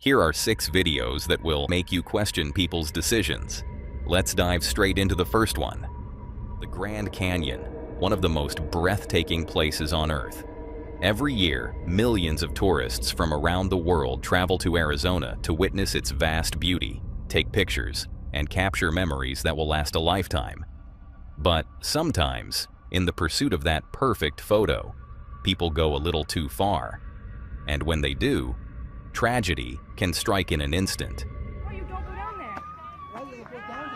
Here are 6 videos that will make you question people's decisions. Let's dive straight into the first one. The Grand Canyon, one of the most breathtaking places on Earth. Every year, millions of tourists from around the world travel to Arizona to witness its vast beauty, take pictures, and capture memories that will last a lifetime. But sometimes, in the pursuit of that perfect photo, people go a little too far. And when they do, tragedy can strike in an instant. Oh, you don't go down there. Why you go down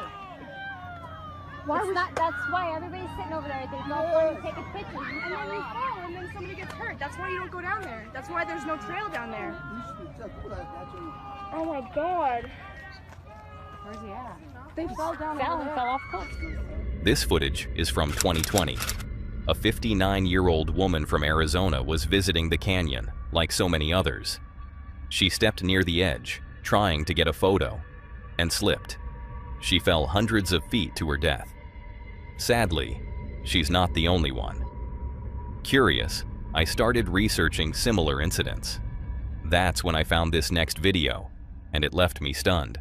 there? That's why everybody's sitting over there. They don't want to take a picture. And then you fall and then somebody gets hurt. That's why you don't go down there. That's why there's no trail down there. Oh my God. Where's he at? They fell down Fell over and there. fell off cliff. This footage is from 2020. A 59-year-old woman from Arizona was visiting the canyon, like so many others. She stepped near the edge, trying to get a photo, and slipped. She fell hundreds of feet to her death. Sadly, she's not the only one. Curious, I started researching similar incidents. That's when I found this next video, and it left me stunned.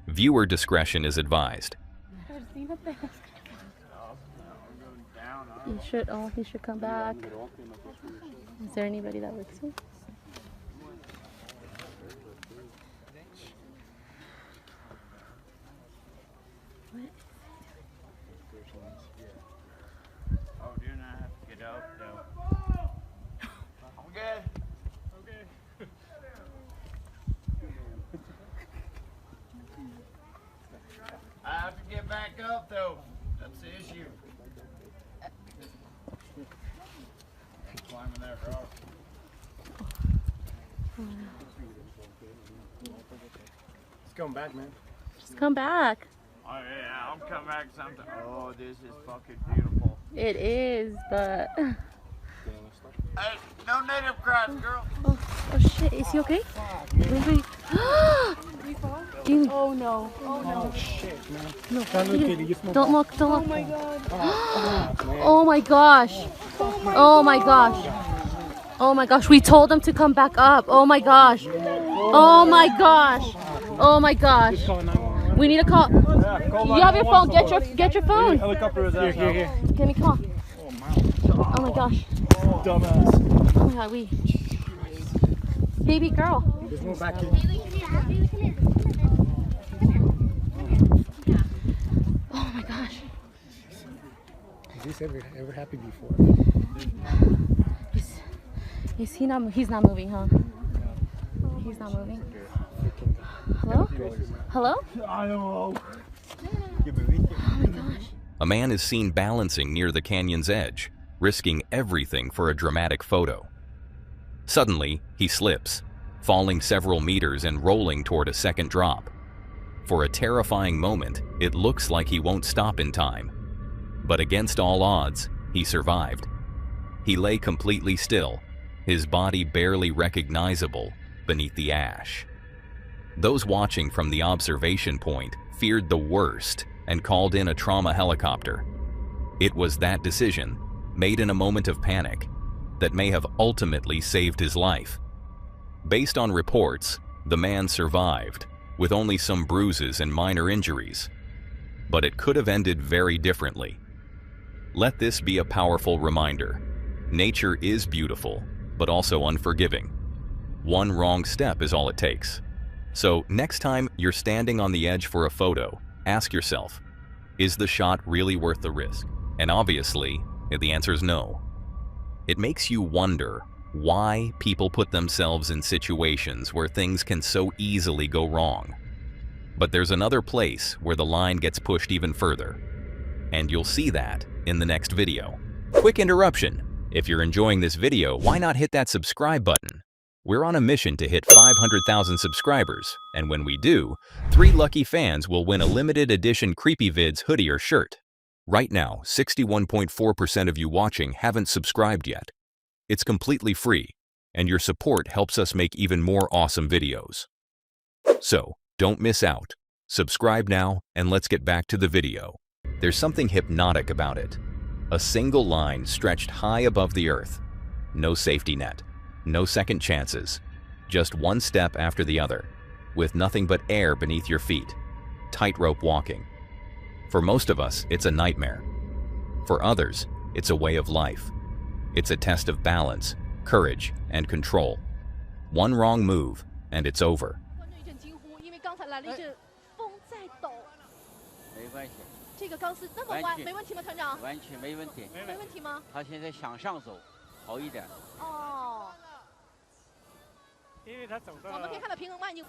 Viewer discretion is advised. He should come back. Is there anybody that works here? Oh, do not have to get out though. I'm good. Okay. I have to get back up though. That's the issue. Climbing that rock. It's going back, man. Just come back. Oh yeah, I'm coming back sometime. Oh, this is fucking beautiful. It is, but... Hey, no native cries, girl. Oh shit, is he okay? Wait. Dude. Oh no. Oh no. Oh shit, man. No, Don't look, don't look. Oh my God. Oh my gosh. Oh my gosh. Oh my gosh. We told him to come back up. Oh my gosh. Oh my gosh. Oh my gosh. We need to call. You have your phone. Get your phone. Helicopter is out. Here. Give me a call. Oh my gosh. Dumbass. Oh my god. Baby girl. There's no back here. Oh my gosh. Has this ever happened before? He's not moving, huh? He's not moving. Hello? Hello? I don't know. Oh my gosh. A man is seen balancing near the canyon's edge, risking everything for a dramatic photo. Suddenly, he slips, falling several meters and rolling toward a second drop. For a terrifying moment, it looks like he won't stop in time. But against all odds, he survived. He lay completely still, his body barely recognizable beneath the ash. Those watching from the observation point feared the worst and called in a trauma helicopter. It was that decision, made in a moment of panic, that may have ultimately saved his life. Based on reports, the man survived, with only some bruises and minor injuries. But it could have ended very differently. Let this be a powerful reminder. Nature is beautiful, but also unforgiving. One wrong step is all it takes. So next time you're standing on the edge for a photo, ask yourself, is the shot really worth the risk? And obviously, the answer is no. It makes you wonder why people put themselves in situations where things can so easily go wrong. But there's another place where the line gets pushed even further. And you'll see that in the next video. Quick interruption. If you're enjoying this video, why not hit that subscribe button? We're on a mission to hit 500,000 subscribers, and when we do, 3 lucky fans will win a limited edition CreepyVids hoodie or shirt. Right now, 61.4% of you watching haven't subscribed yet. It's completely free, and your support helps us make even more awesome videos. So, don't miss out. Subscribe now, and let's get back to the video. There's something hypnotic about it. A single line stretched high above the earth. No safety net. No second chances. just one step after the other, with nothing but air beneath your feet, tightrope walking. For most of us, it's a nightmare. For others, it's a way of life. It's a test of balance, courage, and control. One wrong move, and it's over. 观众一阵惊呼，因为刚才来了一阵风在抖。没关系，这个钢丝那么弯，没问题吗，团长？完全没问题。没问题吗？他现在向上走，好一点。哦。因为他走到。我们可以看到平衡腕，你300梯。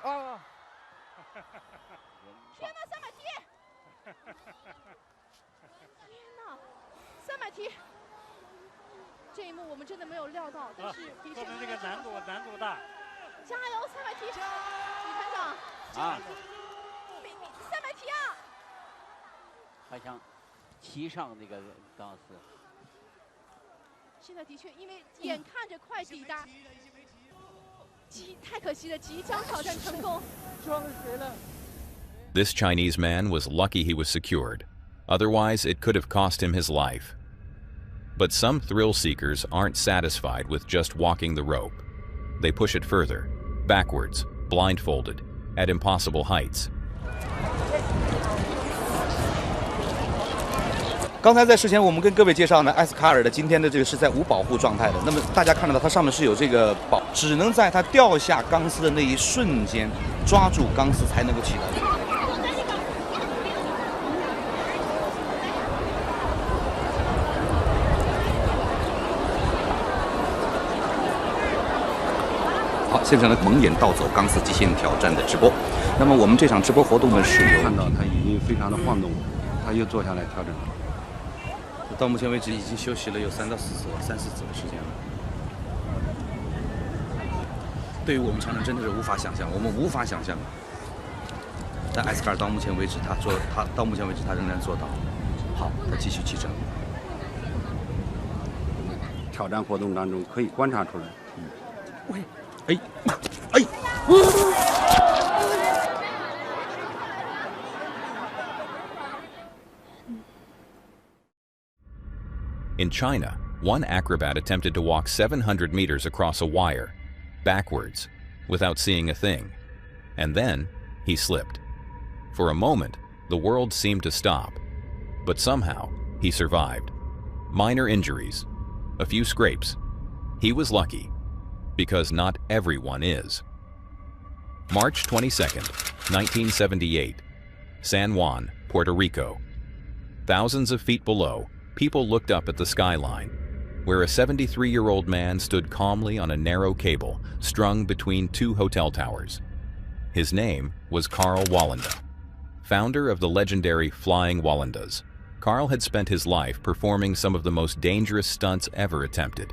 啊！天哪，300梯！天哪，300梯！这一幕我们真的没有料到，但是的确。说明这个难度大。加油，300梯！李团长。啊。300梯啊！他想骑上那个钢丝。现在的确，因为眼看着快抵达，太可惜了，即将挑战成功。撞谁了？ This Chinese man was lucky he was secured. Otherwise, it could have cost him his life. But some thrill seekers aren't satisfied with just walking the rope. They push it further, backwards, blindfolded, at impossible heights. 刚才在事前，我们跟各位介绍呢，艾斯卡尔的今天的这个是在无保护状态的。那么大家看得到，它上面是有这个保，只能在它掉下钢丝的那一瞬间抓住钢丝才能够起来。好，现在呢，蒙眼盗走钢丝极限挑战的直播。那么我们这场直播活动呢是有看到它已经非常的晃动，它又坐下来调整。 到目前为止已经休息了有3到4次，3、4次的时间了。对于我们常人真的是无法想象，我们无法想象。但艾斯卡尔到目前为止，他到目前为止他仍然做到。好，他继续启程。挑战活动当中可以观察出来。喂，哎。 In China, one acrobat attempted to walk 700 meters across a wire, backwards, without seeing a thing. And then, he slipped. For a moment, the world seemed to stop. But somehow, he survived. Minor injuries, a few scrapes. He was lucky, because not everyone is. March 22nd, 1978, San Juan, Puerto Rico. Thousands of feet below, people looked up at the skyline, where a 73-year-old man stood calmly on a narrow cable strung between 2 hotel towers. His name was Karl Wallenda, founder of the legendary Flying Wallendas. Karl had spent his life performing some of the most dangerous stunts ever attempted.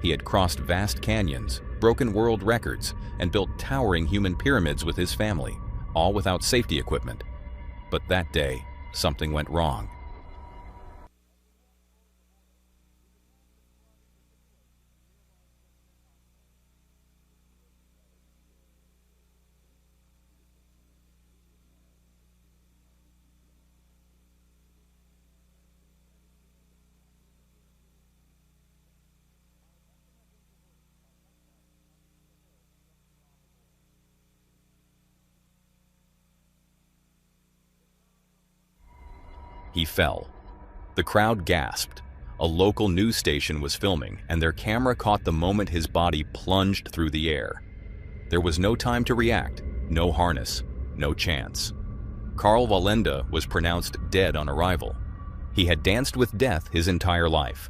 He had crossed vast canyons, broken world records, and built towering human pyramids with his family, all without safety equipment. But that day, something went wrong. He fell. The crowd gasped. A local news station was filming, and their camera caught the moment his body plunged through the air. There was no time to react, no harness, no chance. Karl Wallenda was pronounced dead on arrival. He had danced with death his entire life.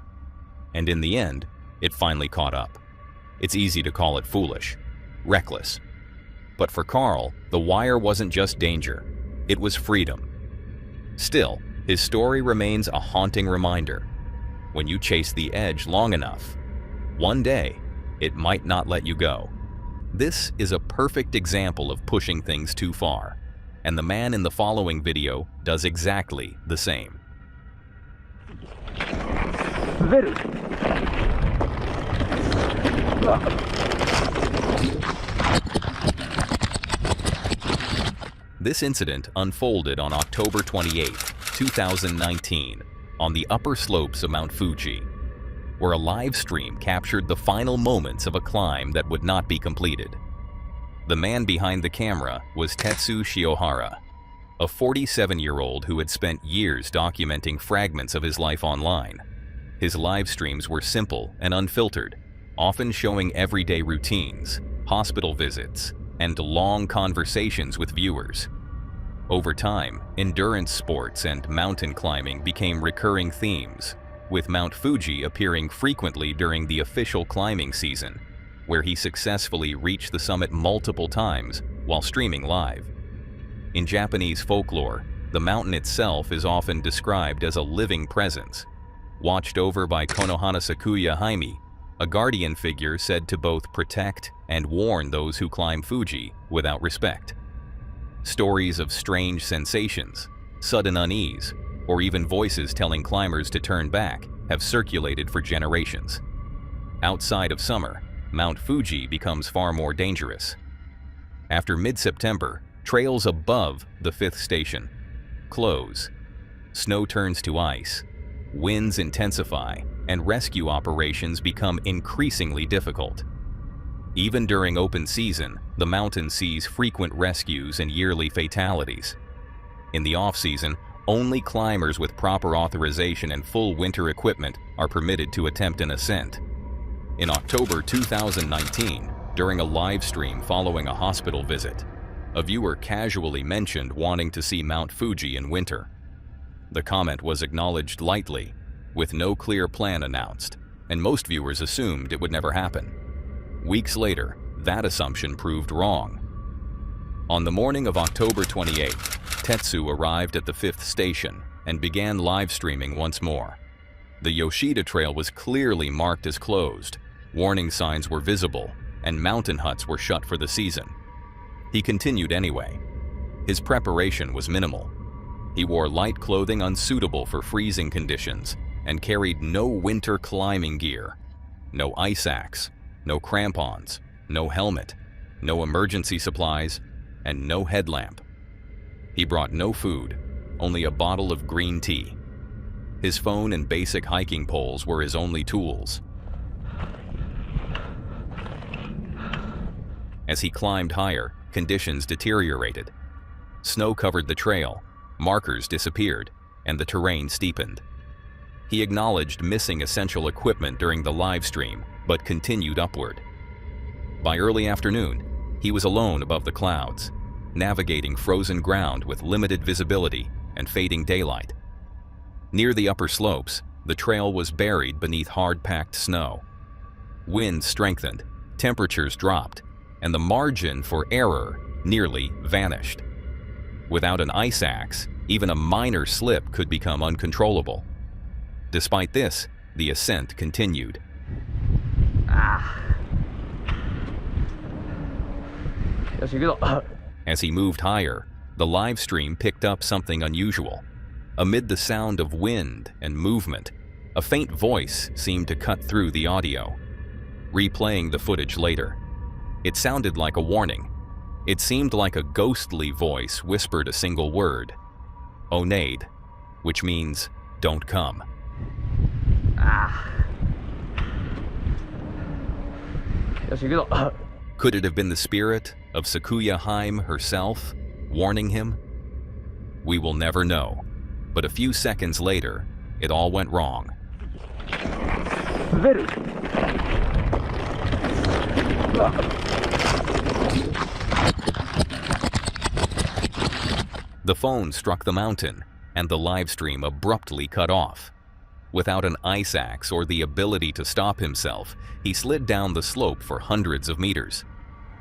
And in the end, it finally caught up. It's easy to call it foolish, reckless. But for Karl, the wire wasn't just danger, it was freedom. Still, his story remains a haunting reminder. When you chase the edge long enough, one day, it might not let you go. This is a perfect example of pushing things too far, and the man in the following video does exactly the same. This incident unfolded on October 28, 2019, on the upper slopes of Mount Fuji. where a live stream captured the final moments of a climb that would not be completed. The man behind the camera was Tetsu Shiohara, a 47-year-old who had spent years documenting fragments of his life online. His live streams were simple and unfiltered, often showing everyday routines, hospital visits, and long conversations with viewers. Over time, endurance sports and mountain climbing became recurring themes, with Mount Fuji appearing frequently during the official climbing season, where he successfully reached the summit multiple times while streaming live. In Japanese folklore, the mountain itself is often described as a living presence, watched over by Konohana Sakuya Haimi, a guardian figure said to both protect and warn those who climb Fuji without respect. Stories of strange sensations, sudden unease, or even voices telling climbers to turn back have circulated for generations. Outside of summer, Mount Fuji becomes far more dangerous. After mid-September, trails above the 5th station close. Snow turns to ice, winds intensify, and rescue operations become increasingly difficult. Even during open season, the mountain sees frequent rescues and yearly fatalities. In the off-season, only climbers with proper authorization and full winter equipment are permitted to attempt an ascent. In October 2019, during a live stream following a hospital visit, a viewer casually mentioned wanting to see Mount Fuji in winter. The comment was acknowledged lightly, with no clear plan announced, and most viewers assumed it would never happen. Weeks later, that assumption proved wrong. On the morning of October 28, Tetsu arrived at the 5th station and began live streaming once more. The Yoshida Trail was clearly marked as closed, warning signs were visible, and mountain huts were shut for the season. He continued anyway. His preparation was minimal. He wore light clothing unsuitable for freezing conditions and carried no winter climbing gear, no ice axe, no crampons, no helmet, no emergency supplies, and no headlamp. He brought no food, only a bottle of green tea. His phone and basic hiking poles were his only tools. As he climbed higher, conditions deteriorated. Snow covered the trail, markers disappeared, and the terrain steepened. He acknowledged missing essential equipment during the live stream, but continued upward. By early afternoon, he was alone above the clouds, navigating frozen ground with limited visibility and fading daylight. Near the upper slopes, the trail was buried beneath hard-packed snow. Winds strengthened, temperatures dropped, and the margin for error nearly vanished. Without an ice axe, even a minor slip could become uncontrollable. Despite this, the ascent continued. As he moved higher, the live stream picked up something unusual. Amid the sound of wind and movement, a faint voice seemed to cut through the audio. Replaying the footage later, it sounded like a warning. It seemed like a ghostly voice whispered a single word, "Oneid," which means "don't come." Could it have been the spirit of Sakuya Haim herself warning him? We will never know, but a few seconds later, it all went wrong. The phone struck the mountain, and the live stream abruptly cut off. Without an ice axe or the ability to stop himself, he slid down the slope for hundreds of meters.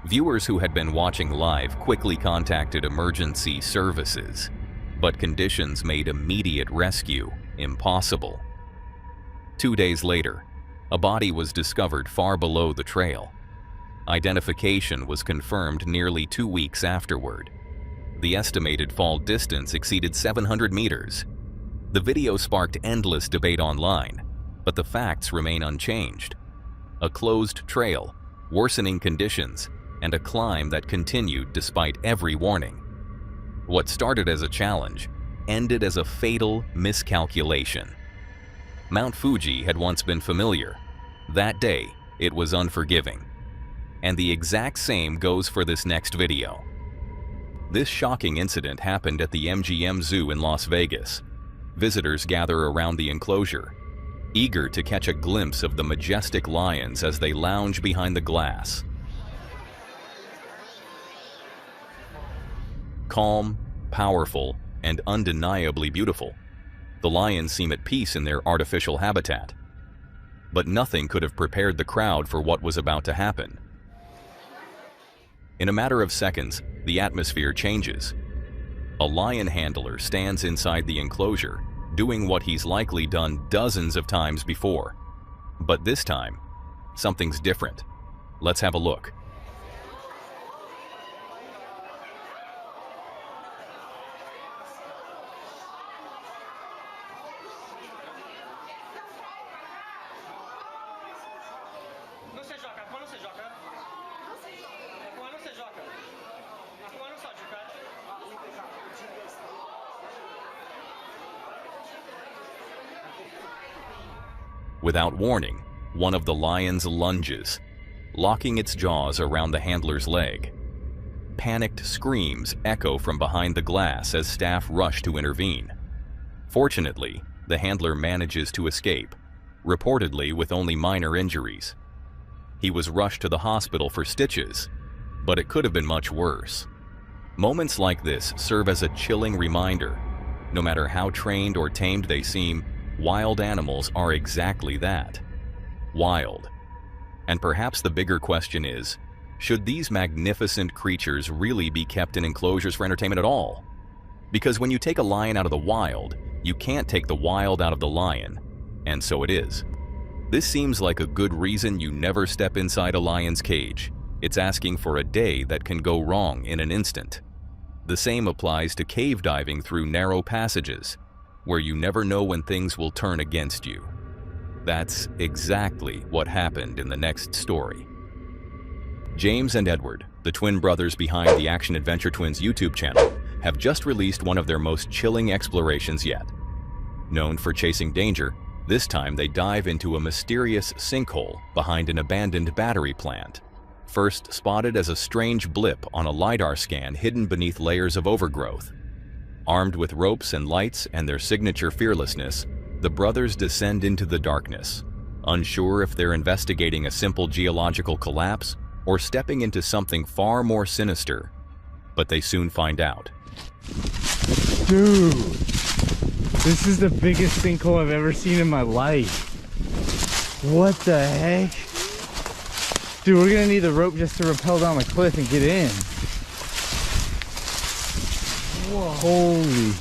Viewers who had been watching live quickly contacted emergency services, but conditions made immediate rescue impossible. 2 days later, a body was discovered far below the trail. Identification was confirmed nearly 2 weeks afterward. The estimated fall distance exceeded 700 meters. The video sparked endless debate online, but the facts remain unchanged. A closed trail, worsening conditions, and a climb that continued despite every warning. What started as a challenge ended as a fatal miscalculation. Mount Fuji had once been familiar. That day, it was unforgiving. And the exact same goes for this next video. This shocking incident happened at the MGM Zoo in Las Vegas. Visitors gather around the enclosure, eager to catch a glimpse of the majestic lions as they lounge behind the glass. Calm, powerful, and undeniably beautiful, the lions seem at peace in their artificial habitat. But nothing could have prepared the crowd for what was about to happen. In a matter of seconds, the atmosphere changes. A lion handler stands inside the enclosure, doing what he's likely done dozens of times before. But this time, something's different. Let's have a look. Without warning, one of the lions lunges, locking its jaws around the handler's leg. Panicked screams echo from behind the glass as staff rush to intervene. Fortunately, the handler manages to escape, reportedly with only minor injuries. He was rushed to the hospital for stitches, but it could have been much worse. Moments like this serve as a chilling reminder. No matter how trained or tamed they seem, wild animals are exactly that. Wild. And perhaps the bigger question is, should these magnificent creatures really be kept in enclosures for entertainment at all? Because when you take a lion out of the wild, you can't take the wild out of the lion. And so it is. This seems like a good reason you never step inside a lion's cage. It's asking for a day that can go wrong in an instant. The same applies to cave diving through narrow passages, where you never know when things will turn against you. That's exactly what happened in the next story. James and Edward, the twin brothers behind the Action Adventure Twins YouTube channel, have just released one of their most chilling explorations yet. Known for chasing danger, this time they dive into a mysterious sinkhole behind an abandoned battery plant. First spotted as a strange blip on a LiDAR scan hidden beneath layers of overgrowth. Armed with ropes and lights and their signature fearlessness, the brothers descend into the darkness, unsure if they're investigating a simple geological collapse or stepping into something far more sinister. But they soon find out. Dude, this is the biggest sinkhole I've ever seen in my life. What the heck? Dude, we're gonna need the rope just to rappel down the cliff and get in. Whoa. Holy.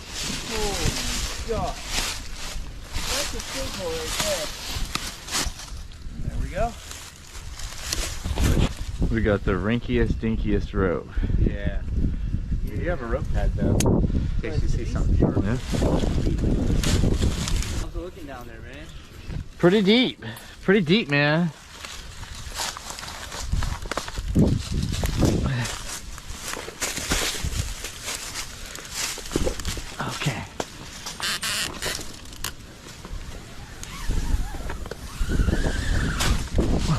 God. That's a sinkhole right there. There we go. We got the rinkiest, dinkiest rope. Yeah. You have a rope pad though, in case you see something sharp. Yeah. How's it looking down there, man? Pretty deep. Pretty deep, man. Okay.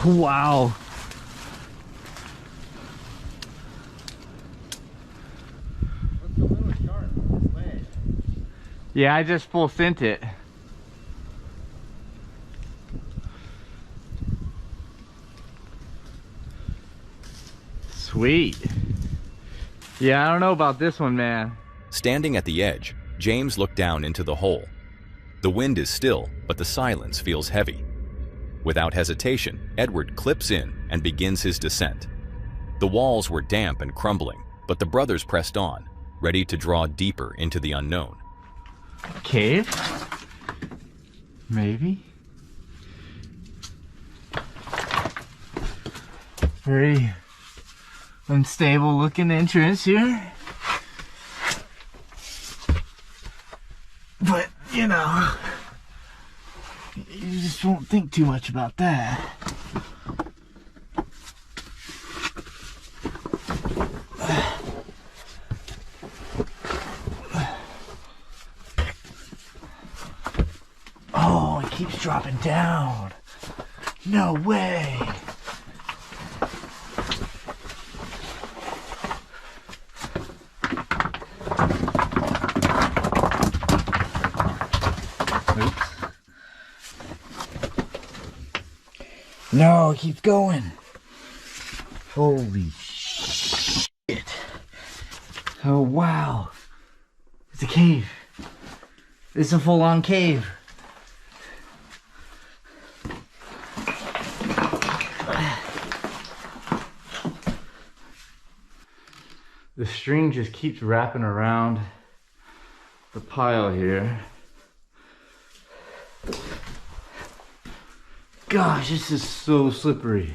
Wow. Looks a little sharp on this ledge. Yeah, I just full sent it. Sweet. Yeah, I don't know about this one, man. Standing at the edge, James looked down into the hole. The wind is still, but the silence feels heavy. Without hesitation, Edward clips in and begins his descent. The walls were damp and crumbling, but the brothers pressed on, ready to draw deeper into the unknown. Cave? Maybe? Very unstable looking entrance here. But, you know, you just won't think too much about that. Oh, I keep keeps dropping down. No way. Oops. No, it keeps going. Holy shit. Oh wow. It's a cave. It's a full-on cave. The string just keeps wrapping around the pile here. Gosh, this is so slippery.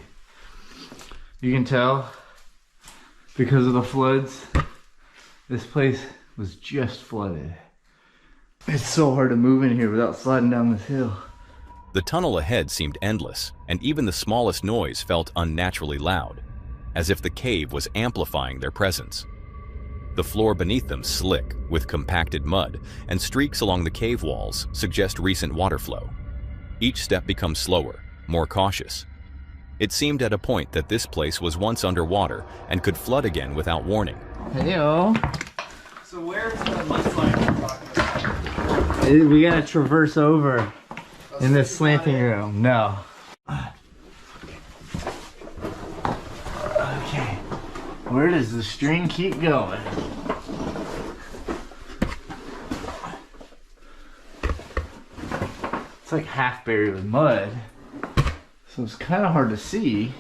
You can tell because of the floods, this place was just flooded. It's so hard to move in here without sliding down this hill. The tunnel ahead seemed endless, and even the smallest noise felt unnaturally loud, as if the cave was amplifying their presence. The floor beneath them slick, with compacted mud, and streaks along the cave walls suggest recent water flow. Each step becomes slower, more cautious. It seemed at a point that this place was once underwater and could flood again without warning. Heyo. So where's the mudslide we're talking about? We gotta traverse over in this slanting room. No. Okay. Where does the string keep going? It's like half buried with mud, so it's kind of hard to see.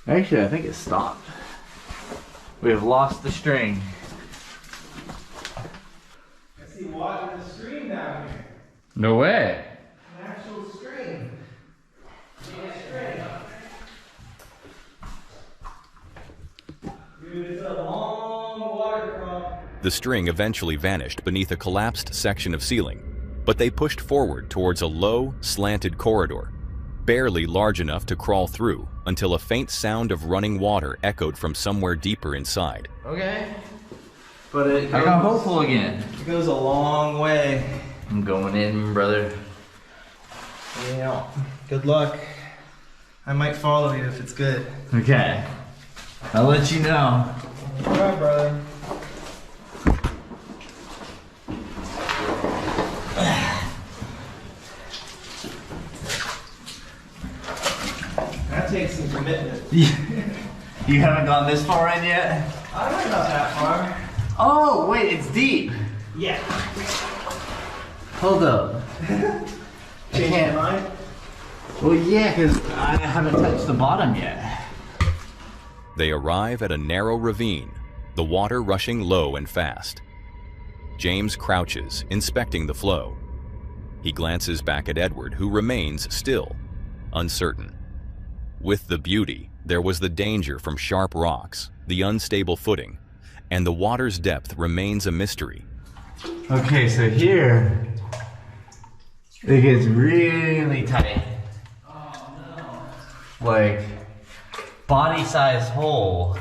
Actually, I think it stopped. We have lost the string. I see water in the stream down here. No way. An actual stream. Dude, it's a long waterfront. The string eventually vanished beneath a collapsed section of ceiling, but they pushed forward towards a low, slanted corridor, barely large enough to crawl through until a faint sound of running water echoed from somewhere deeper inside. Okay. But I got hopeful again. It goes a long way. I'm going in, brother. Yeah. Good luck. I might follow you if it's good. Okay. I'll let you know. Alright, brother. That takes some commitment. You haven't gone this far in yet? I don't know that far. Oh, wait, it's deep. Yeah. Hold up. Change your mind? Well, yeah, because I haven't touched the bottom yet. They arrive at a narrow ravine, the water rushing low and fast. James crouches, inspecting the flow. He glances back at Edward, who remains still, uncertain. With the beauty, there was the danger from sharp rocks, the unstable footing, and the water's depth remains a mystery. Okay, so here, it gets really tight. Oh no. Like, body-sized hole.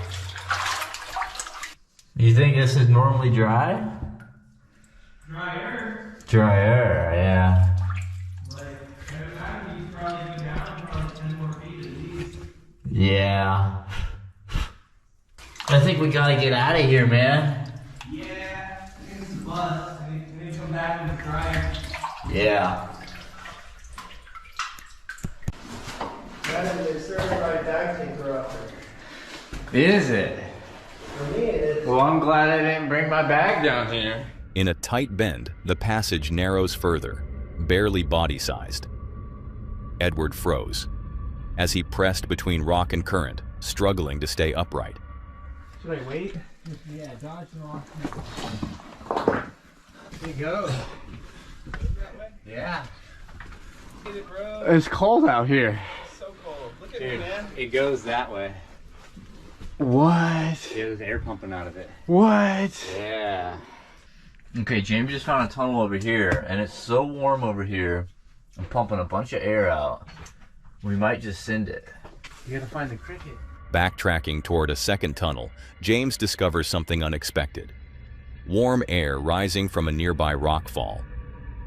You think this is normally dry? Drier. Drier, yeah. Like, every time you probably go down probably 10 more feet at least. Yeah. I think we gotta get out of here, man. Yeah, I think it's a bust. I need to come back when it's drier. Yeah. That is a certified dive tinker up there. Is it? For me, it is. Well, I'm glad I didn't bring my bag down here. In a tight bend, the passage narrows further, barely body-sized. Edward froze, as he pressed between rock and current, struggling to stay upright. Should I wait? Yeah, dodge and off. There you go. Yeah. Get it, bro. It's cold out here. It's so cold. Look at me, man. It goes that way. What? There's air pumping out of it. What? Yeah. Okay, James just found a tunnel over here, and it's so warm over here. I'm pumping a bunch of air out. We might just send it. You gotta find the cricket. Backtracking toward a second tunnel, James discovers something unexpected. warm air rising from a nearby rockfall.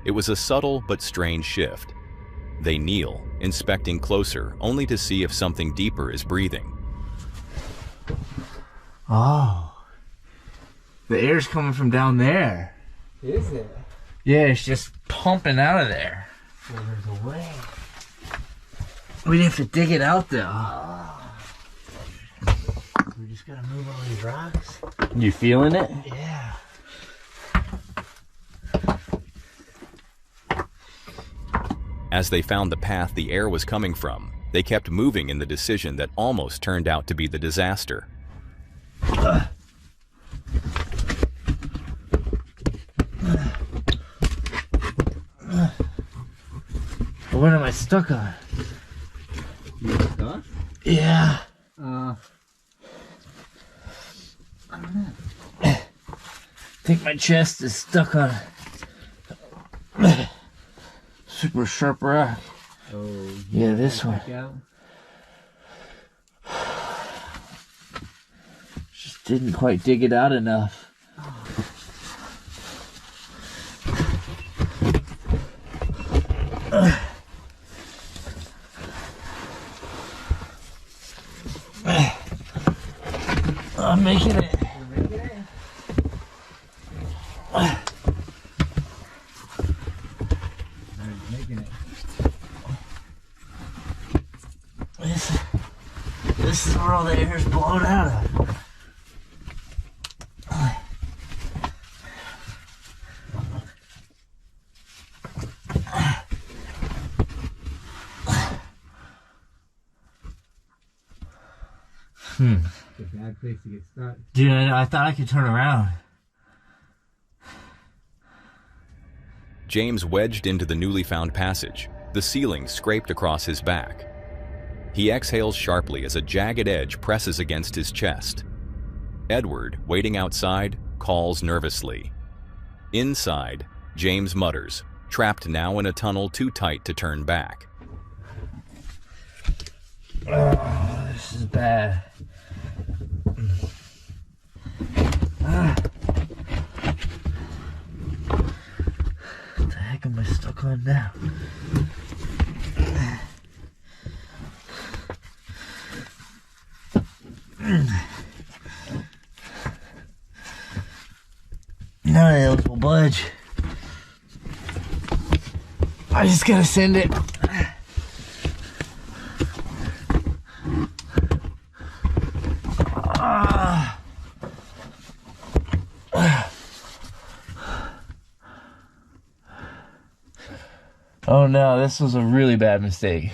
It was a subtle but strange shift. They kneel, inspecting closer, only to see if something deeper is breathing. Oh. The air's coming from down there. Is it? Yeah, it's just pumping out of there. Well, there's a way. We'd have to dig it out though. We just gotta move all these rocks. You feeling it? Yeah. As they found the path the air was coming from, they kept moving in the decision that almost turned out to be the disaster. What am I stuck on? You stuck? Yeah. I don't know. I think my chest is stuck on super sharp rock. Oh. Yeah, this one. Out? Just didn't quite dig it out enough. I'm making it. This is where all the air is blown out of. It's a bad place to get stuck. Dude, I thought I could turn around. James wedged into the newly found passage, the ceiling scraped across his back. He exhales sharply as a jagged edge presses against his chest. Edward, waiting outside, calls nervously. Inside, James mutters, trapped now in a tunnel too tight to turn back. Oh, this is bad. What the heck am I stuck on now? None of those will budge. I just gotta send it. Oh no, this was a really bad mistake.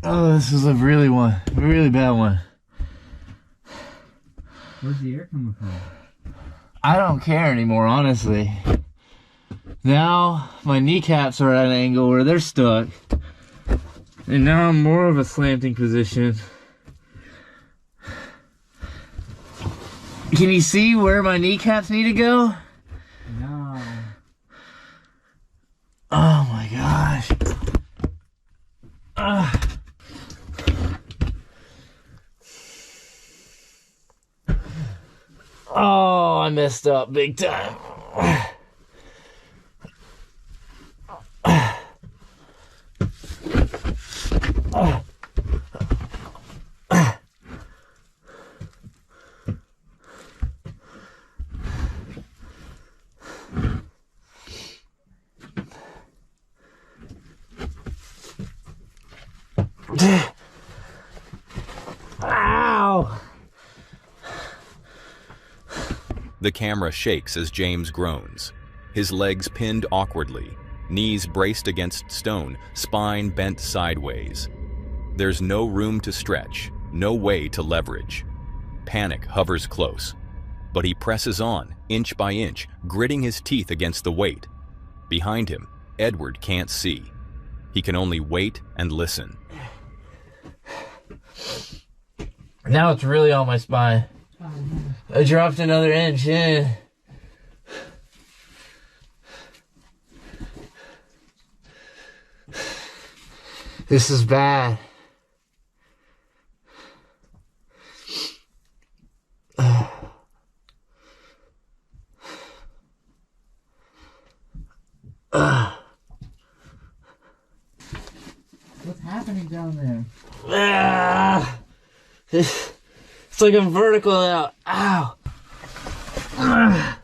Oh, this was a really bad one. Where's the air coming from? I don't care anymore, honestly. Now, my kneecaps are at an angle where they're stuck. And now I'm more of a slanting position. Can you see where my kneecaps need to go? No. Oh my gosh. Oh, I messed up big time. Ow! The camera shakes as James groans, his legs pinned awkwardly, knees braced against stone, spine bent sideways. There's no room to stretch, no way to leverage. Panic hovers close, but he presses on, inch by inch, gritting his teeth against the weight. Behind him, Edward can't see. He can only wait and listen. Now it's really on my spine. I dropped another inch in. This is bad. What's happening down there? Ah! It's like I'm vertical now. Ow! Ah!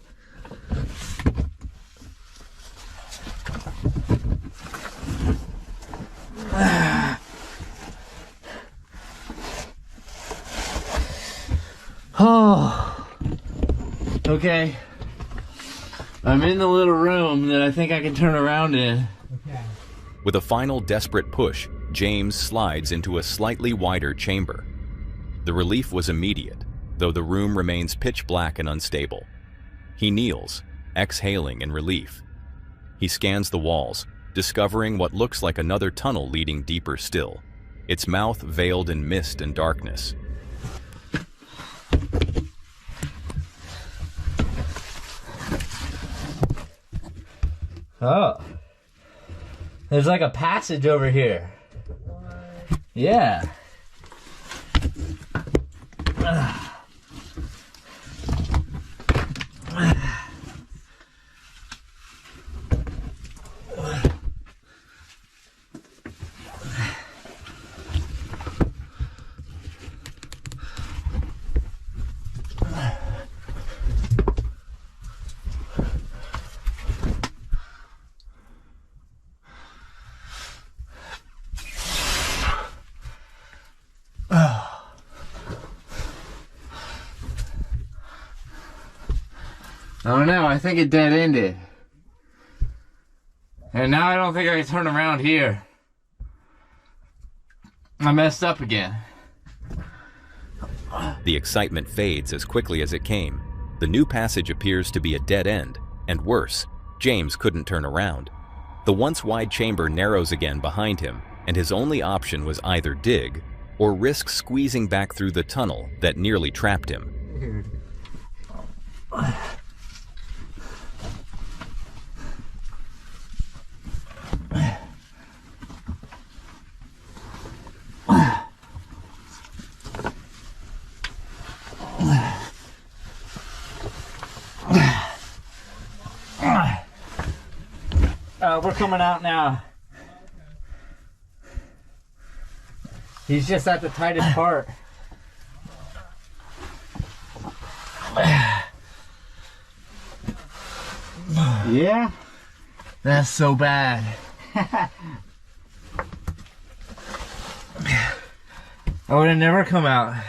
Ah! Oh! Okay. I'm in the little room that I think I can turn around in. Okay. With a final desperate push, James slides into a slightly wider chamber. The relief was immediate, though the room remains pitch black and unstable. He kneels, exhaling in relief. He scans the walls, discovering what looks like another tunnel leading deeper still, its mouth veiled in mist and darkness. Oh. There's like a passage over here. What? Yeah. I don't know, I think it dead-ended. And now I don't think I can turn around here. I messed up again. The excitement fades as quickly as it came. The new passage appears to be a dead end, and worse, James couldn't turn around. The once wide chamber narrows again behind him, and his only option was either dig or risk squeezing back through the tunnel that nearly trapped him. We're coming out now. He's just at the tightest part. Yeah? That's so bad. I would have never come out.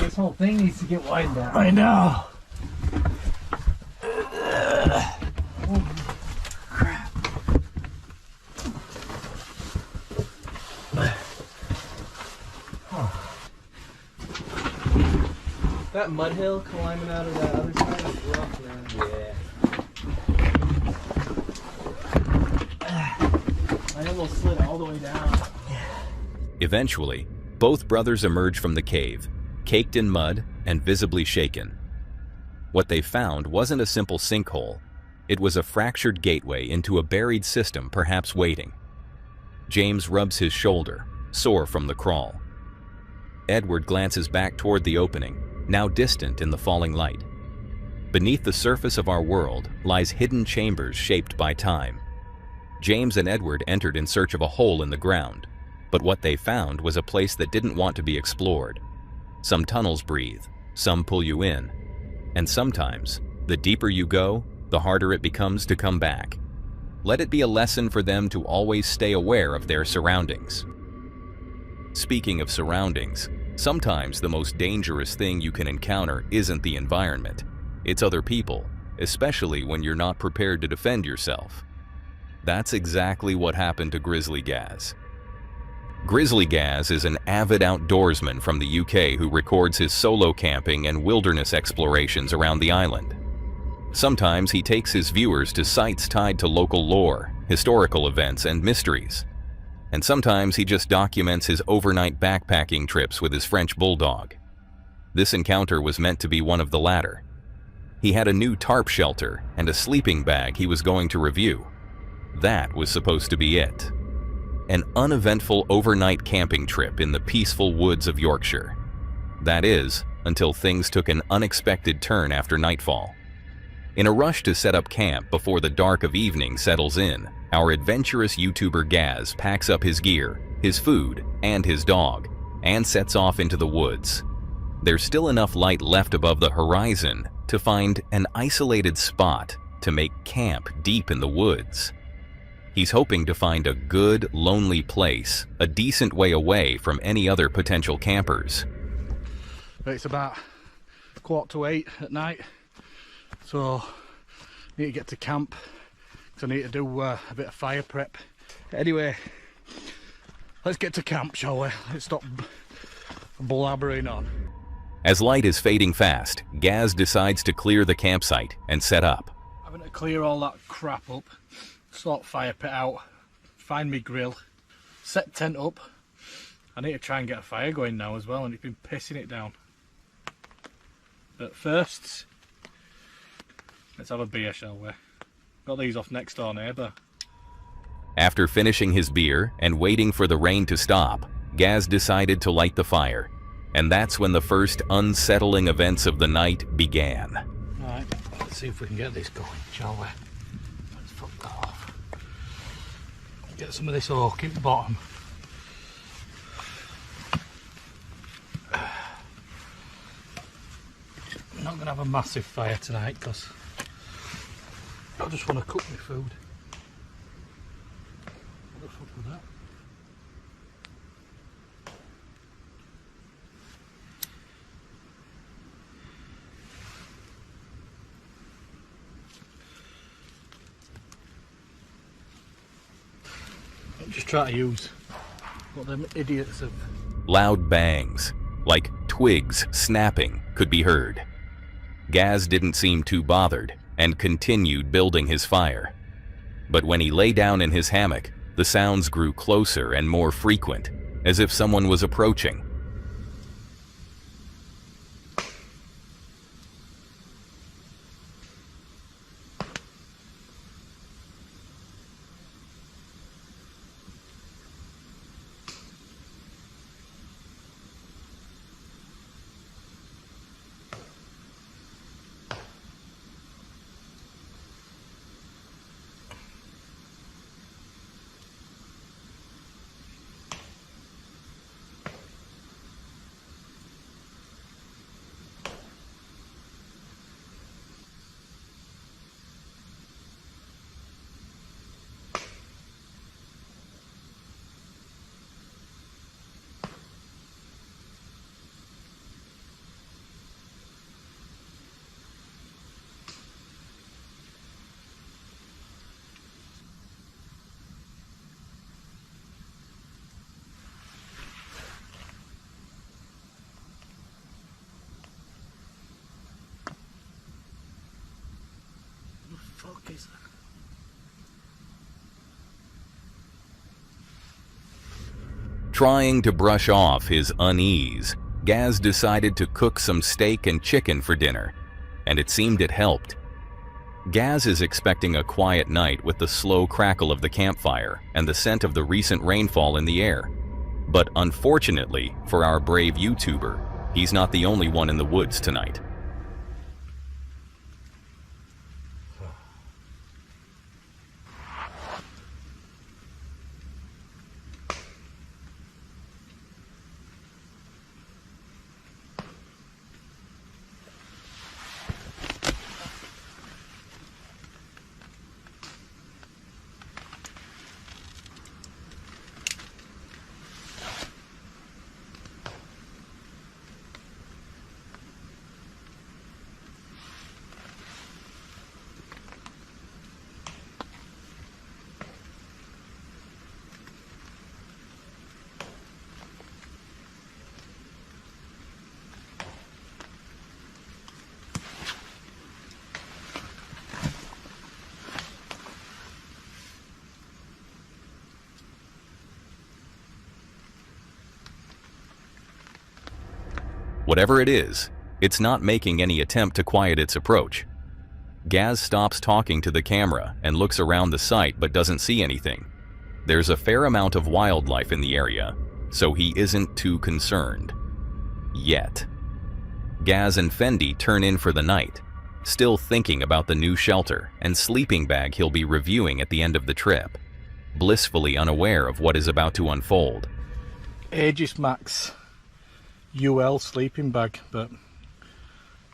This whole thing needs to get widened out. I know. That mud hill climbing out of that other side is rough, man. Yeah. I almost slid all the way down. Eventually, both brothers emerge from the cave, caked in mud and visibly shaken. What they found wasn't a simple sinkhole. It was a fractured gateway into a buried system perhaps waiting. James rubs his shoulder, sore from the crawl. Edward glances back toward the opening, now distant in the falling light. Beneath the surface of our world lies hidden chambers shaped by time. James and Edward entered in search of a hole in the ground, but what they found was a place that didn't want to be explored. Some tunnels breathe, some pull you in, and sometimes, the deeper you go, the harder it becomes to come back. Let it be a lesson for them to always stay aware of their surroundings. Speaking of surroundings, sometimes the most dangerous thing you can encounter isn't the environment. It's other people, especially when you're not prepared to defend yourself. That's exactly what happened to Grizzly Gaz. Grizzly Gaz is an avid outdoorsman from the UK who records his solo camping and wilderness explorations around the island. Sometimes he takes his viewers to sites tied to local lore, historical events, and mysteries. And sometimes he just documents his overnight backpacking trips with his French bulldog. This encounter was meant to be one of the latter. He had a new tarp shelter and a sleeping bag he was going to review. That was supposed to be it. An uneventful overnight camping trip in the peaceful woods of Yorkshire. That is, until things took an unexpected turn after nightfall. In a rush to set up camp before the dark of evening settles in, our adventurous YouTuber Gaz packs up his gear, his food, and his dog, and sets off into the woods. There's still enough light left above the horizon to find an isolated spot to make camp deep in the woods. He's hoping to find a good, lonely place, a decent way away from any other potential campers. It's about 7:45 at night, so I need to get to camp because I need to do a bit of fire prep. Anyway, let's get to camp, shall we? Let's stop blabbering on. As light is fading fast, Gaz decides to clear the campsite and set up. I'm going to clear all that crap up, sort fire pit out, find me grill, set tent up. I need to try and get a fire going now as well, and it's been pissing it down. But first, let's have a beer, shall we? Got these off next door neighbour. After finishing his beer and waiting for the rain to stop, Gaz decided to light the fire. And that's when the first unsettling events of the night began. Alright, let's see if we can get this going, shall we? Let's fuck that off. Get some of this oak at the bottom. I'm not going to have a massive fire tonight because I just want to cook my food. What the fuck was that? I'm just trying to use what them idiots have. Loud bangs, like twigs snapping, could be heard. Gaz didn't seem too bothered and continued building his fire. But when he lay down in his hammock, the sounds grew closer and more frequent, as if someone was approaching. What is that? Trying to brush off his unease, Gaz decided to cook some steak and chicken for dinner, and it seemed it helped. Gaz is expecting a quiet night with the slow crackle of the campfire and the scent of the recent rainfall in the air. But unfortunately for our brave YouTuber, he's not the only one in the woods tonight. Whatever it is, it's not making any attempt to quiet its approach. Gaz stops talking to the camera and looks around the site but doesn't see anything. There's a fair amount of wildlife in the area, so he isn't too concerned. Yet. Gaz and Fendi turn in for the night, still thinking about the new shelter and sleeping bag he'll be reviewing at the end of the trip, blissfully unaware of what is about to unfold. Aegis Max UL sleeping bag, but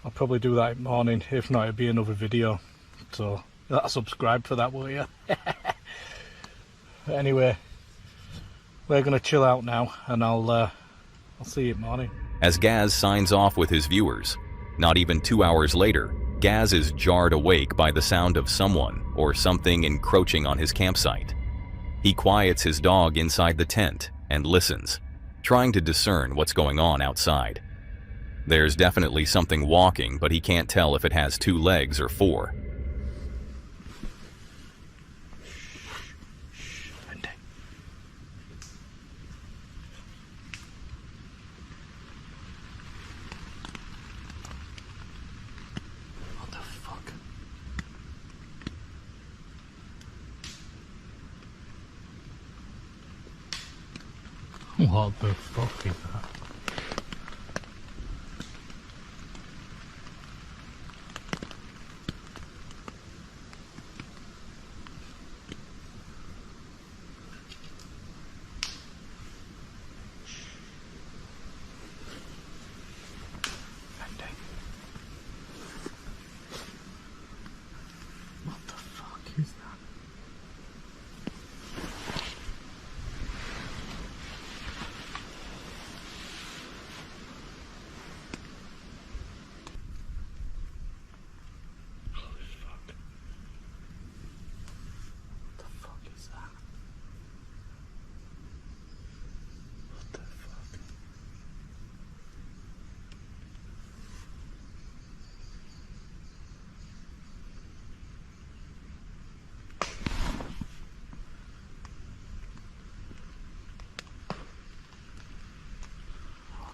I'll probably do that in the morning. If not, it'll be another video. So subscribe for that, will you? Anyway, we're gonna chill out now, and I'll see you in the morning. As Gaz signs off with his viewers, not even 2 hours later, Gaz is jarred awake by the sound of someone or something encroaching on his campsite. He quiets his dog inside the tent and listens, trying to discern what's going on outside. There's definitely something walking, but he can't tell if it has 2 legs or 4. What the fuck is that? What the fuck is that?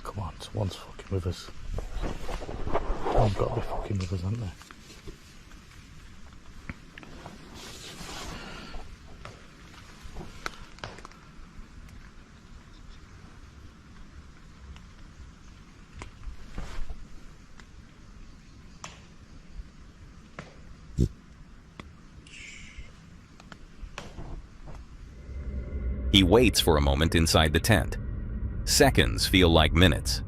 Come on, someone's fucking with us. I've got to be fucking with us, haven't they? He waits for a moment inside the tent. Seconds feel like minutes.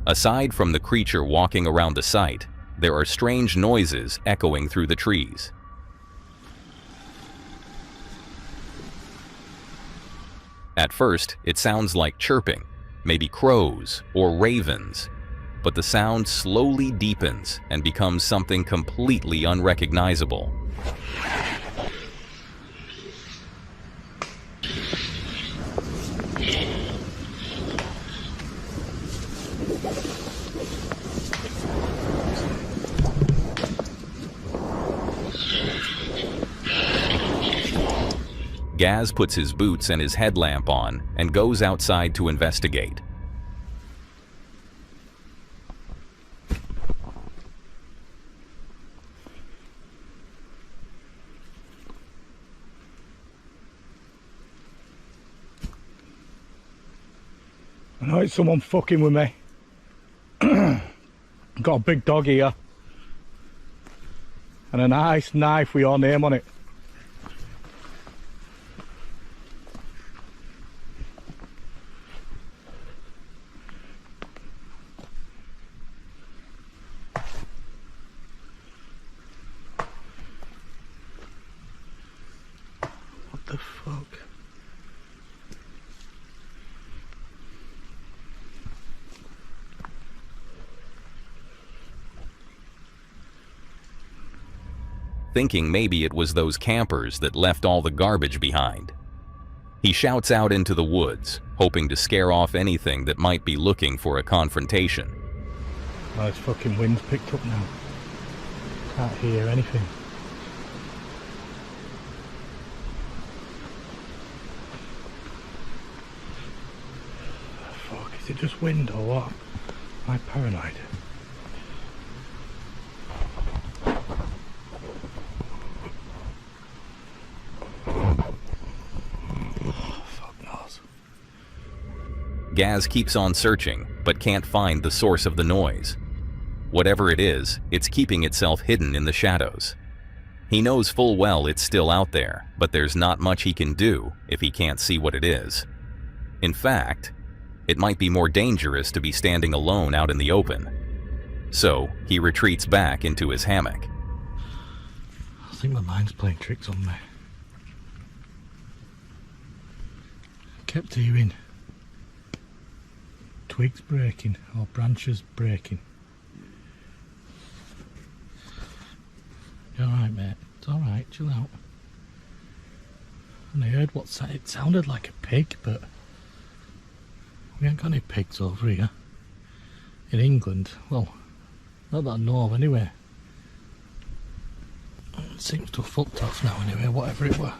Aside from the creature walking around the site, there are strange noises echoing through the trees. At first, it sounds like chirping, maybe crows or ravens, but the sound slowly deepens and becomes something completely unrecognizable. Gaz puts his boots and his headlamp on and goes outside to investigate. I know it's someone fucking with me. Got a big dog here. And a nice knife with your name on it. What the fuck? Thinking maybe it was those campers that left all the garbage behind. He shouts out into the woods, hoping to scare off anything that might be looking for a confrontation. Oh, this fucking wind's picked up now. Can't hear anything. Fuck, is it just wind or what? Am I paranoid? Gaz keeps on searching, but can't find the source of the noise. Whatever it is, it's keeping itself hidden in the shadows. He knows full well it's still out there, but there's not much he can do if he can't see what it is. In fact, it might be more dangerous to be standing alone out in the open. So, he retreats back into his hammock. I think my mind's playing tricks on me. I kept hearing twigs breaking or branches breaking. You alright, mate? It's alright, chill out. And I heard it sounded like a pig, but we ain't got any pigs over here. In England, well, not that I know of anyway. It seems to have fucked off now anyway, whatever it were.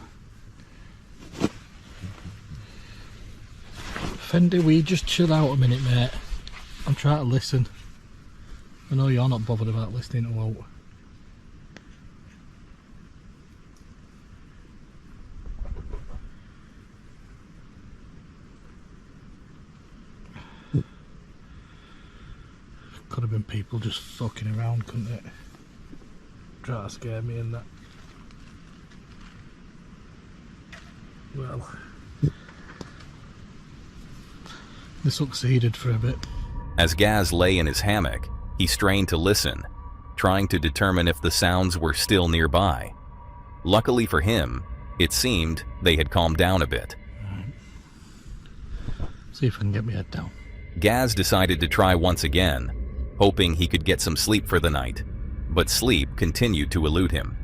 Fendi, will you just chill out a minute, mate? I'm trying to listen. I know you're not bothered about listening to out. Could have been people just fucking around, couldn't it? Try to scare me and that. Well, they succeeded for a bit. As Gaz lay in his hammock, he strained to listen, trying to determine if the sounds were still nearby. Luckily for him, it seemed they had calmed down a bit. Right. See if I can get my head down. Gaz decided to try once again, hoping he could get some sleep for the night, but sleep continued to elude him.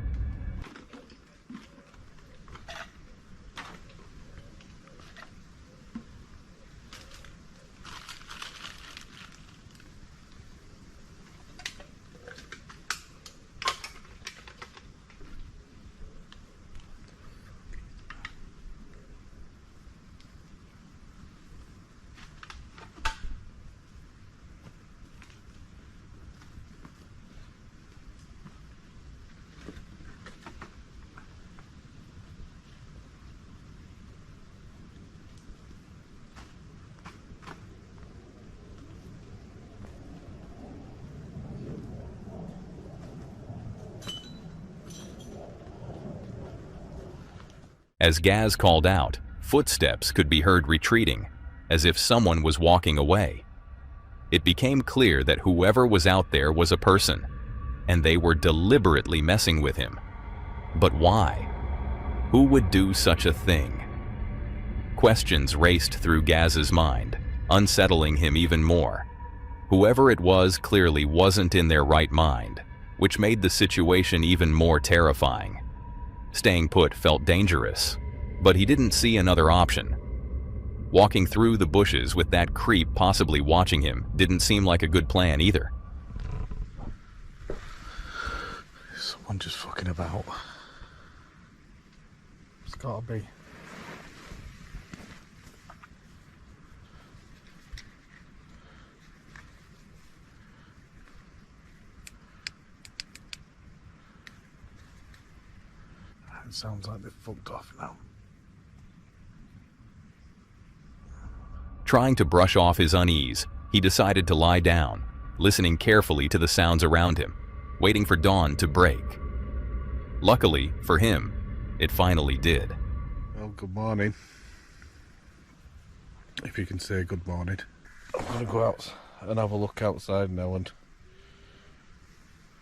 As Gaz called out, footsteps could be heard retreating, as if someone was walking away. It became clear that whoever was out there was a person, and they were deliberately messing with him. But why? Who would do such a thing? Questions raced through Gaz's mind, unsettling him even more. Whoever it was clearly wasn't in their right mind, which made the situation even more terrifying. Staying put felt dangerous, but he didn't see another option. Walking through the bushes with that creep possibly watching him didn't seem like a good plan either. Someone just fucking about. It's gotta be. It sounds like they've fucked off now. Trying to brush off his unease, he decided to lie down, listening carefully to the sounds around him, waiting for dawn to break. Luckily for him, it finally did. Well, good morning. If you can say good morning. I'm going to go out and have a look outside now and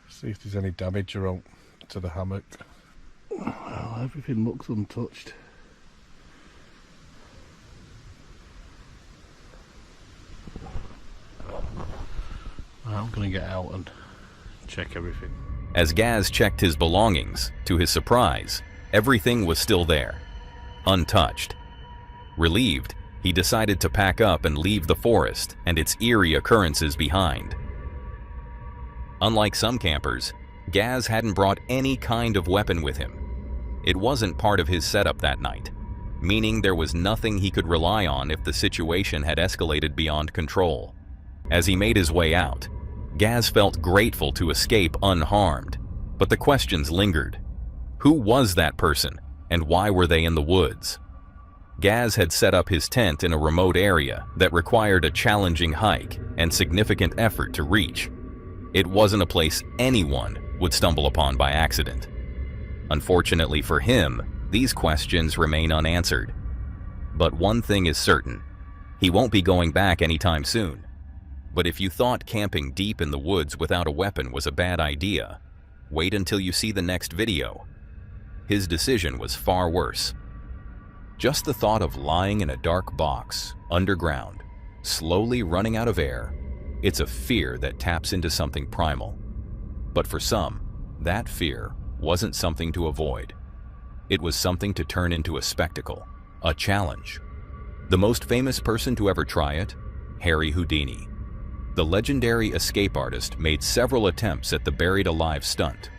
see if there's any damage around to the hammock. Well, everything looks untouched. I'm gonna get out and check everything. As Gaz checked his belongings, to his surprise, everything was still there, untouched. Relieved, he decided to pack up and leave the forest and its eerie occurrences behind. Unlike some campers, Gaz hadn't brought any kind of weapon with him. It wasn't part of his setup that night, meaning there was nothing he could rely on if the situation had escalated beyond control. As he made his way out, Gaz felt grateful to escape unharmed, but the questions lingered. Who was that person, and why were they in the woods? Gaz had set up his tent in a remote area that required a challenging hike and significant effort to reach. It wasn't a place anyone would stumble upon by accident. Unfortunately for him, these questions remain unanswered. But one thing is certain, he won't be going back anytime soon. But if you thought camping deep in the woods without a weapon was a bad idea, wait until you see the next video. His decision was far worse. Just the thought of lying in a dark box, underground, slowly running out of air, it's a fear that taps into something primal. But for some, that fear wasn't something to avoid. It was something to turn into a spectacle, a challenge. The most famous person to ever try it? Harry Houdini. The legendary escape artist made several attempts at the buried alive stunt.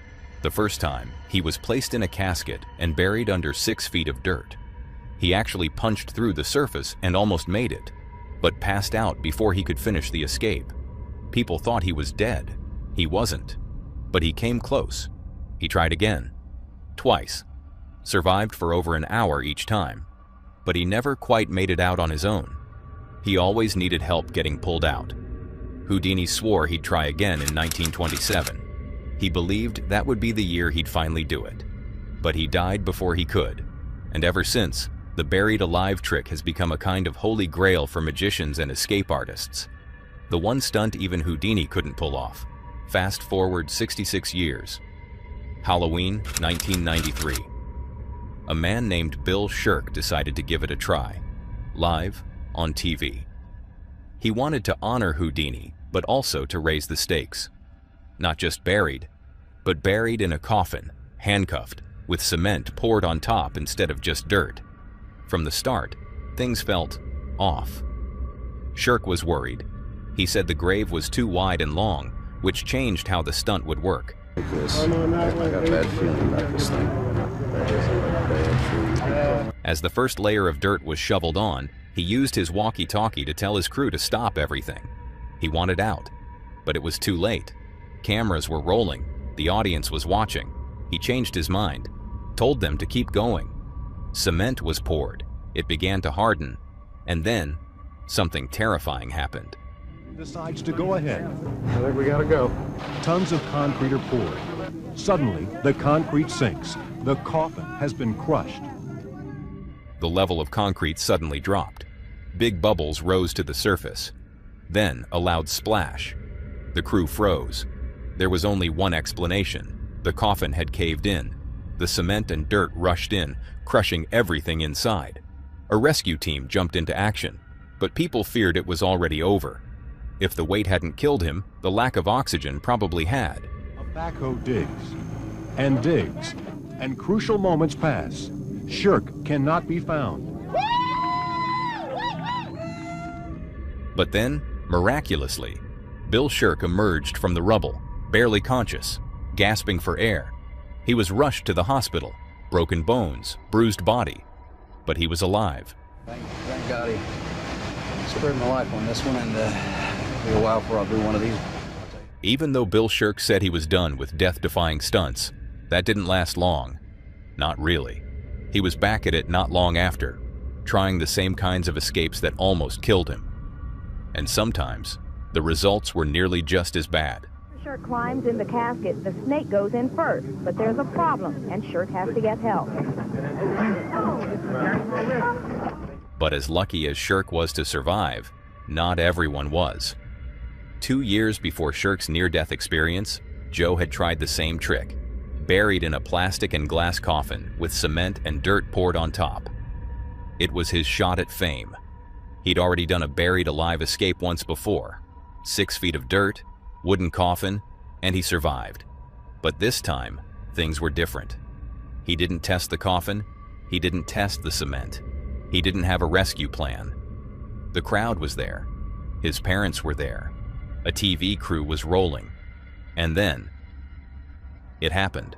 The first time, he was placed in a casket and buried under 6 feet of dirt. He actually punched through the surface and almost made it, but passed out before he could finish the escape. People thought he was dead. He wasn't. But he came close. He tried again. Twice. Survived for over an hour each time. But he never quite made it out on his own. He always needed help getting pulled out. Houdini swore he'd try again in 1927. He believed that would be the year he'd finally do it. But he died before he could. And ever since, the buried alive trick has become a kind of holy grail for magicians and escape artists. The one stunt even Houdini couldn't pull off. Fast forward 66 years. Halloween, 1993. A man named Bill Shirk decided to give it a try. Live, on TV. He wanted to honor Houdini, but also to raise the stakes. Not just buried, but buried in a coffin, handcuffed, with cement poured on top instead of just dirt. From the start, things felt off. Shirk was worried. He said the grave was too wide and long, which changed how the stunt would work. I got a bad feeling about this thing. As the first layer of dirt was shoveled on, he used his walkie-talkie to tell his crew to stop everything. He wanted out, but it was too late. Cameras were rolling. The audience was watching. He changed his mind, told them to keep going. Cement was poured. It began to harden. And then, something terrifying happened. Decides to go ahead. I think we gotta go. Tons of concrete are poured. Suddenly, the concrete sinks. The coffin has been crushed. The level of concrete suddenly dropped. Big bubbles rose to the surface. Then, a loud splash. The crew froze. There was only one explanation. The coffin had caved in. The cement and dirt rushed in, crushing everything inside. A rescue team jumped into action, but people feared it was already over. If the weight hadn't killed him, the lack of oxygen probably had. A backhoe digs and digs, and crucial moments pass. Shirk cannot be found. But then, miraculously, Bill Shirk emerged from the rubble, barely conscious, gasping for air. He was rushed to the hospital, broken bones, bruised body, but he was alive. Thank God he spared my life on this one, and it'll be a while before I'll do one of these. Even though Bill Shirk said he was done with death-defying stunts, that didn't last long. Not really. He was back at it not long after, trying the same kinds of escapes that almost killed him. And sometimes, the results were nearly just as bad. Shirk climbs in the casket. The snake goes in first, but there's a problem, and Shirk has to get help. But as lucky as Shirk was to survive, not everyone was. 2 years before Shirk's near-death experience, Joe had tried the same trick, buried in a plastic and glass coffin with cement and dirt poured on top. It was his shot at fame. He'd already done a buried alive escape once before. 6 feet of dirt, wooden coffin, and he survived. But this time, things were different. He didn't test the coffin. He didn't test the cement. He didn't have a rescue plan. The crowd was there. His parents were there. A TV crew was rolling. And then, it happened.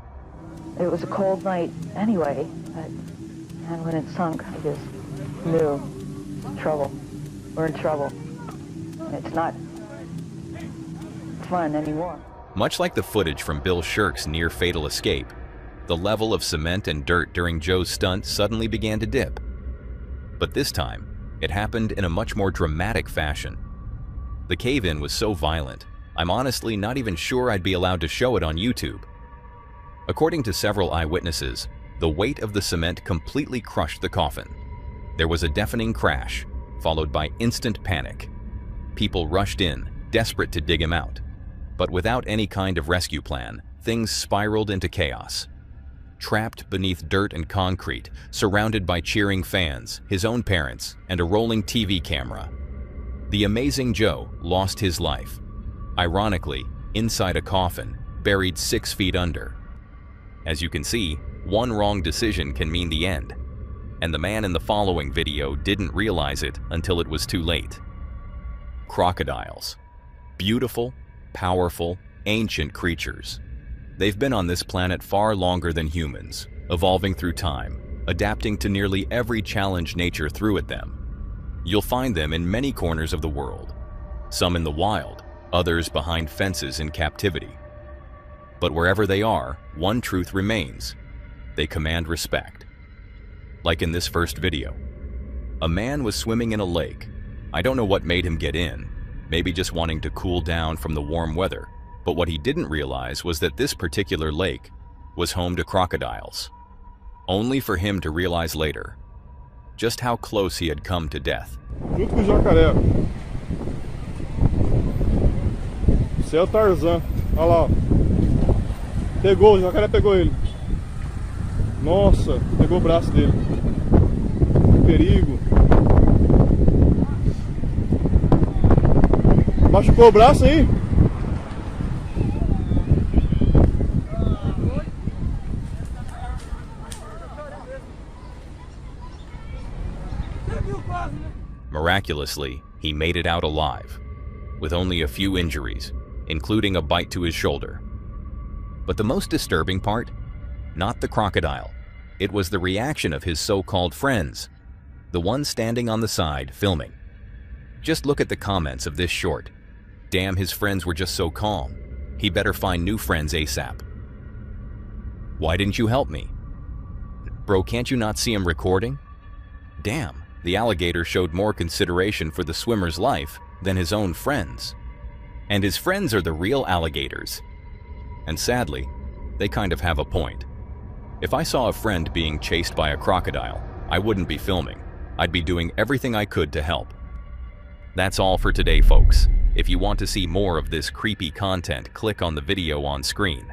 It was a cold night anyway, and when it sunk, I just knew trouble. We're in trouble. And it's not fun anymore. Much like the footage from Bill Shirk's near-fatal escape, the level of cement and dirt during Joe's stunt suddenly began to dip. But this time, it happened in a much more dramatic fashion. The cave-in was so violent, I'm honestly not even sure I'd be allowed to show it on YouTube. According to several eyewitnesses, the weight of the cement completely crushed the coffin. There was a deafening crash, followed by instant panic. People rushed in, desperate to dig him out. But without any kind of rescue plan, things spiraled into chaos. Trapped beneath dirt and concrete, surrounded by cheering fans, his own parents, and a rolling TV camera, the amazing Joe lost his life. Ironically, inside a coffin, buried 6 feet under. As you can see, one wrong decision can mean the end. And the man in the following video didn't realize it until it was too late. Crocodiles. Beautiful, powerful, ancient creatures. They've been on this planet far longer than humans, evolving through time, adapting to nearly every challenge nature threw at them. You'll find them in many corners of the world, some in the wild, others behind fences in captivity. But wherever they are, one truth remains: they command respect. Like in this first video. A man was swimming in a lake. I don't know what made him get in, maybe just wanting to cool down from the warm weather, but what he didn't realize was that this particular lake was home to crocodiles. Only for him to realize later just how close he had come to death. Junto com o jacaré. Esse é o Tarzan. Olha lá. Ó. Pegou, o jacaré pegou ele. Nossa, pegou o braço dele. Perigo. Machucou o braço aí? Miraculously, he made it out alive, with only a few injuries, including a bite to his shoulder. But the most disturbing part? Not the crocodile. It was the reaction of his so-called friends, the ones standing on the side filming. Just look at the comments of this short. Damn, his friends were just so calm. He better find new friends ASAP. Why didn't you help me? Bro, can't you not see him recording? Damn, the alligator showed more consideration for the swimmer's life than his own friends. And his friends are the real alligators. And sadly, they kind of have a point. If I saw a friend being chased by a crocodile, I wouldn't be filming. I'd be doing everything I could to help. That's all for today, folks. If you want to see more of this creepy content, click on the video on screen.